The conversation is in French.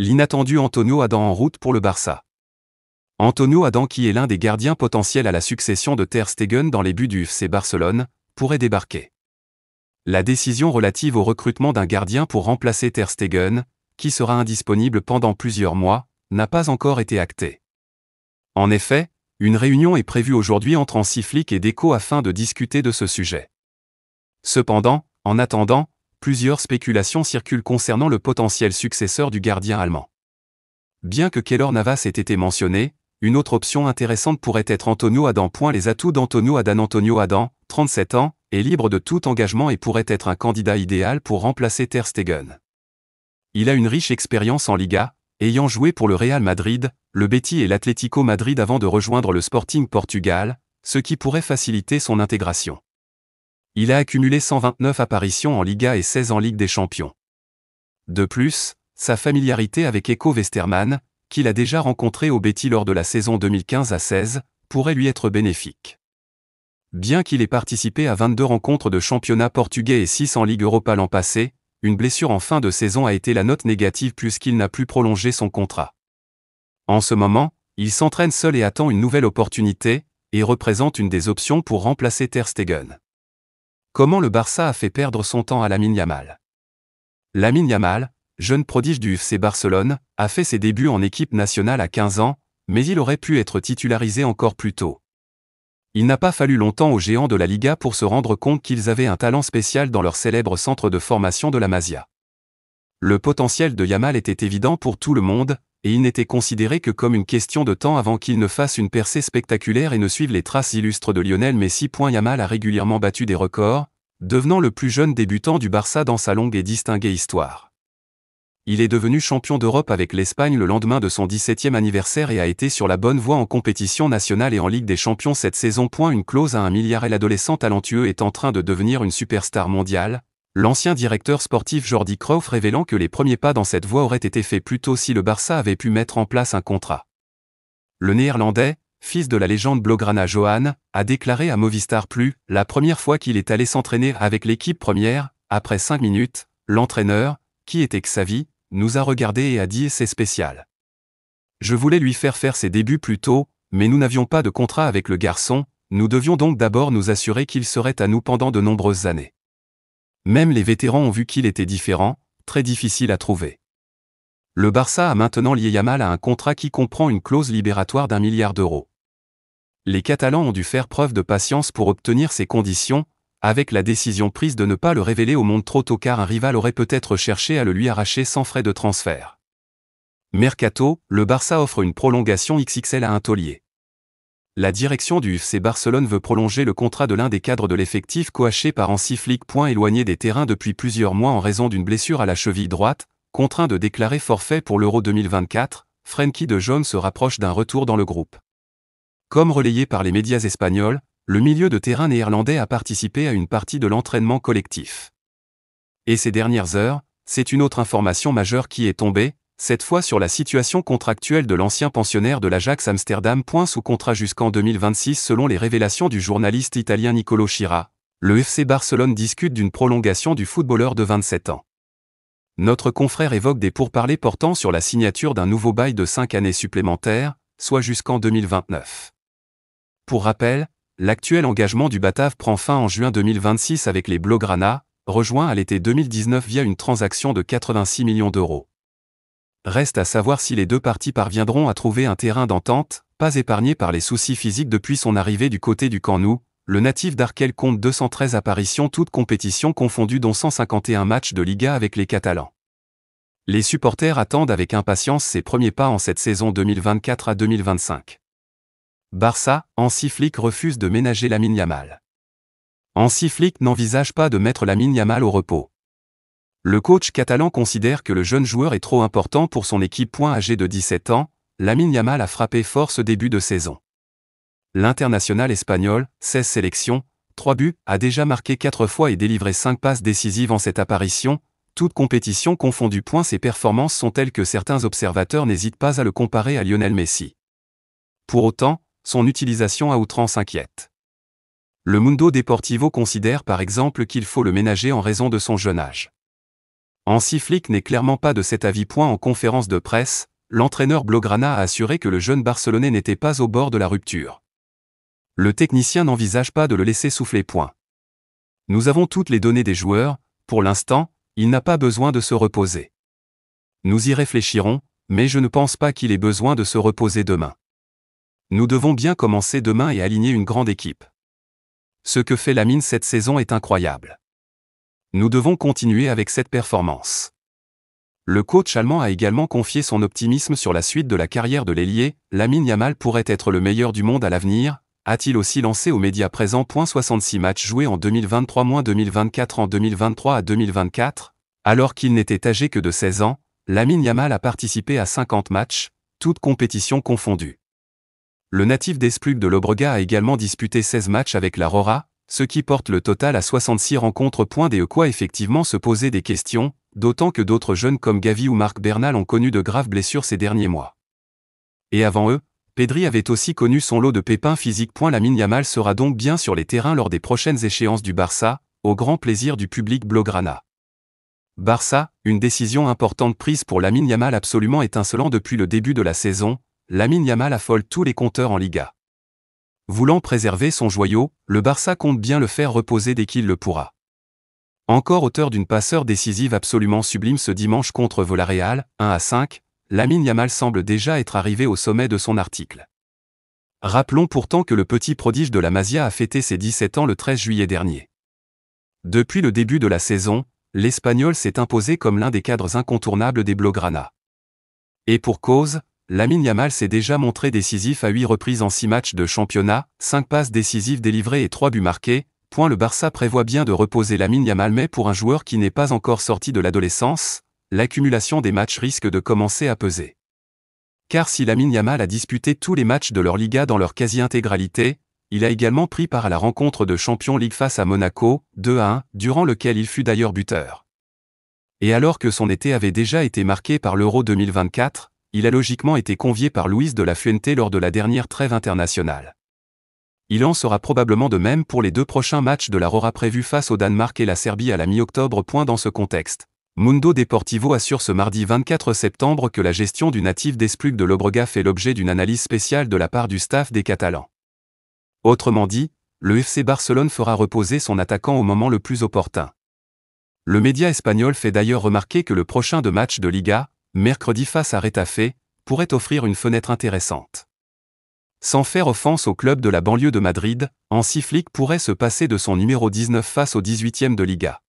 L'inattendu Antonio Adam en route pour le Barça. Antonio Adam, qui est l'un des gardiens potentiels à la succession de Ter Stegen dans les buts du FC Barcelone, pourrait débarquer. La décision relative au recrutement d'un gardien pour remplacer Ter Stegen, qui sera indisponible pendant plusieurs mois, n'a pas encore été actée. En effet, une réunion est prévue aujourd'hui entre Hansi Flick et Deco afin de discuter de ce sujet. Cependant, en attendant, plusieurs spéculations circulent concernant le potentiel successeur du gardien allemand. Bien que Keylor Navas ait été mentionné, une autre option intéressante pourrait être Antonio Adam. Les atouts d'Antonio Adam. Antonio Adam, 37 ans, est libre de tout engagement et pourrait être un candidat idéal pour remplacer Ter Stegen. Il a une riche expérience en Liga, ayant joué pour le Real Madrid, le Betis et l'Atlético Madrid avant de rejoindre le Sporting Portugal, ce qui pourrait faciliter son intégration. Il a accumulé 129 apparitions en Liga et 16 en Ligue des Champions. De plus, sa familiarité avec Eko Westermann, qu'il a déjà rencontré au Betis lors de la saison 2015-16, pourrait lui être bénéfique. Bien qu'il ait participé à 22 rencontres de championnat portugais et 6 en Ligue Europa l'an passé, une blessure en fin de saison a été la note négative puisqu'il n'a plus prolongé son contrat. En ce moment, il s'entraîne seul et attend une nouvelle opportunité, et représente une des options pour remplacer Ter Stegen. Comment le Barça a fait perdre son temps à Lamine Yamal? Lamine Yamal, jeune prodige du FC Barcelone, a fait ses débuts en équipe nationale à 15 ans, mais il aurait pu être titularisé encore plus tôt. Il n'a pas fallu longtemps aux géants de la Liga pour se rendre compte qu'ils avaient un talent spécial dans leur célèbre centre de formation de la Masia. Le potentiel de Yamal était évident pour tout le monde, et il n'était considéré que comme une question de temps avant qu'il ne fasse une percée spectaculaire et ne suive les traces illustres de Lionel Messi. Yamal a régulièrement battu des records, devenant le plus jeune débutant du Barça dans sa longue et distinguée histoire. Il est devenu champion d'Europe avec l'Espagne le lendemain de son 17e anniversaire et a été sur la bonne voie en compétition nationale et en Ligue des Champions cette saison. Une clause à 1 milliard et l'adolescent talentueux est en train de devenir une superstar mondiale, l'ancien directeur sportif Jordi Cruyff révélant que les premiers pas dans cette voie auraient été faits plus tôt si le Barça avait pu mettre en place un contrat. Le Néerlandais, fils de la légende blaugrana Johan, a déclaré à Movistar Plus, la première fois qu'il est allé s'entraîner avec l'équipe première, après 5 minutes, l'entraîneur, qui était Xavi, nous a regardé et a dit « c'est spécial. Je voulais lui faire ses débuts plus tôt, mais nous n'avions pas de contrat avec le garçon, nous devions donc d'abord nous assurer qu'il serait à nous pendant de nombreuses années. Même les vétérans ont vu qu'il était différent, très difficile à trouver. » Le Barça a maintenant lié Yamal à un contrat qui comprend une clause libératoire d'1 milliard d'euros. Les Catalans ont dû faire preuve de patience pour obtenir ces conditions, avec la décision prise de ne pas le révéler au monde trop tôt car un rival aurait peut-être cherché à le lui arracher sans frais de transfert. Mercato, le Barça offre une prolongation XXL à un taulier. La direction du FC Barcelone veut prolonger le contrat de l'un des cadres de l'effectif coaché par Hansi Flick. Éloigné des terrains depuis plusieurs mois en raison d'une blessure à la cheville droite, contraint de déclarer forfait pour l'Euro 2024, Frenkie de Jong se rapproche d'un retour dans le groupe. Comme relayé par les médias espagnols, le milieu de terrain néerlandais a participé à une partie de l'entraînement collectif. Et ces dernières heures, c'est une autre information majeure qui est tombée, cette fois sur la situation contractuelle de l'ancien pensionnaire de l'Ajax Amsterdam. Sous contrat jusqu'en 2026 selon les révélations du journaliste italien Nicolo Schira, le FC Barcelone discute d'une prolongation du footballeur de 27 ans. Notre confrère évoque des pourparlers portant sur la signature d'un nouveau bail de 5 années supplémentaires, soit jusqu'en 2029. Pour rappel, l'actuel engagement du Batave prend fin en juin 2026 avec les Blaugrana, rejoints à l'été 2019 via une transaction de 86 millions d'euros. Reste à savoir si les deux parties parviendront à trouver un terrain d'entente, pas épargné par les soucis physiques depuis son arrivée du côté du Camp Nou. Le natif d'Arkel compte 213 apparitions toutes compétitions confondues dont 151 matchs de Liga avec les Catalans. Les supporters attendent avec impatience ses premiers pas en cette saison 2024 à 2025. Barça, Hansi Flick refuse de ménager Lamine Yamal. Hansi Flick n'envisage pas de mettre Lamine Yamal au repos. Le coach catalan considère que le jeune joueur est trop important pour son équipe. Âgé de 17 ans, Lamine Yamal a frappé fort ce début de saison. L'international espagnol, 16 sélections, 3 buts, a déjà marqué 4 fois et délivré 5 passes décisives en cette apparition, toutes compétitions confondues. Ses performances sont telles que certains observateurs n'hésitent pas à le comparer à Lionel Messi. Pour autant, son utilisation à outrance inquiète. Le Mundo Deportivo considère par exemple qu'il faut le ménager en raison de son jeune âge. Hansi Flick n'est clairement pas de cet avis. En conférence de presse, l'entraîneur blaugrana a assuré que le jeune Barcelonais n'était pas au bord de la rupture. Le technicien n'envisage pas de le laisser souffler. Nous avons toutes les données des joueurs, pour l'instant, il n'a pas besoin de se reposer. Nous y réfléchirons, mais je ne pense pas qu'il ait besoin de se reposer demain. Nous devons bien commencer demain et aligner une grande équipe. Ce que fait Lamine cette saison est incroyable. Nous devons continuer avec cette performance. Le coach allemand a également confié son optimisme sur la suite de la carrière de l'ailier. Lamine Yamal pourrait être le meilleur du monde à l'avenir, a-t-il aussi lancé aux médias présents. 66 matchs joués en 2023-2024. En 2023 à 2024, alors qu'il n'était âgé que de 16 ans, Lamine Yamal a participé à 50 matchs, toutes compétitions confondues. Le natif d'Esplugue de Llobregat a également disputé 16 matchs avec la Rora, ce qui porte le total à 66 rencontres. De quoi effectivement se poser des questions, d'autant que d'autres jeunes comme Gavi ou Marc Bernal ont connu de graves blessures ces derniers mois. Et avant eux, Pedri avait aussi connu son lot de pépins physiques. Lamine Yamal sera donc bien sur les terrains lors des prochaines échéances du Barça, au grand plaisir du public blaugrana. Barça, une décision importante prise pour Lamine Yamal absolument étincelant depuis le début de la saison. Lamine Yamal affole tous les compteurs en Liga. Voulant préserver son joyau, le Barça compte bien le faire reposer dès qu'il le pourra. Encore auteur d'une passeur décisive absolument sublime ce dimanche contre Villarreal, 1-5, Lamine Yamal semble déjà être arrivé au sommet de son article. Rappelons pourtant que le petit prodige de la Masia a fêté ses 17 ans le 13 juillet dernier. Depuis le début de la saison, l'Espagnol s'est imposé comme l'un des cadres incontournables des blaugrana. Et pour cause, Lamine Yamal s'est déjà montré décisif à 8 reprises en 6 matchs de championnat, 5 passes décisives délivrées et 3 buts marqués. Le Barça prévoit bien de reposer Lamine Yamal, mais pour un joueur qui n'est pas encore sorti de l'adolescence, l'accumulation des matchs risque de commencer à peser. Car si Lamine Yamal a disputé tous les matchs de leur Liga dans leur quasi-intégralité, il a également pris part à la rencontre de Champions League face à Monaco, 2-1, durant lequel il fut d'ailleurs buteur. Et alors que son été avait déjà été marqué par l'Euro 2024, il a logiquement été convié par Luis de la Fuente lors de la dernière trêve internationale. Il en sera probablement de même pour les 2 prochains matchs de la Rora prévus face au Danemark et la Serbie à la mi-octobre. Dans ce contexte, Mundo Deportivo assure ce mardi 24 septembre que la gestion du natif d'Esplugue de Llobregat fait l'objet d'une analyse spéciale de la part du staff des Catalans. Autrement dit, le FC Barcelone fera reposer son attaquant au moment le plus opportun. Le média espagnol fait d'ailleurs remarquer que le prochain match de Liga, mercredi face à Retafe, pourrait offrir une fenêtre intéressante. Sans faire offense au club de la banlieue de Madrid, Hansi Flick pourrait se passer de son numéro 19 face au 18e de Liga.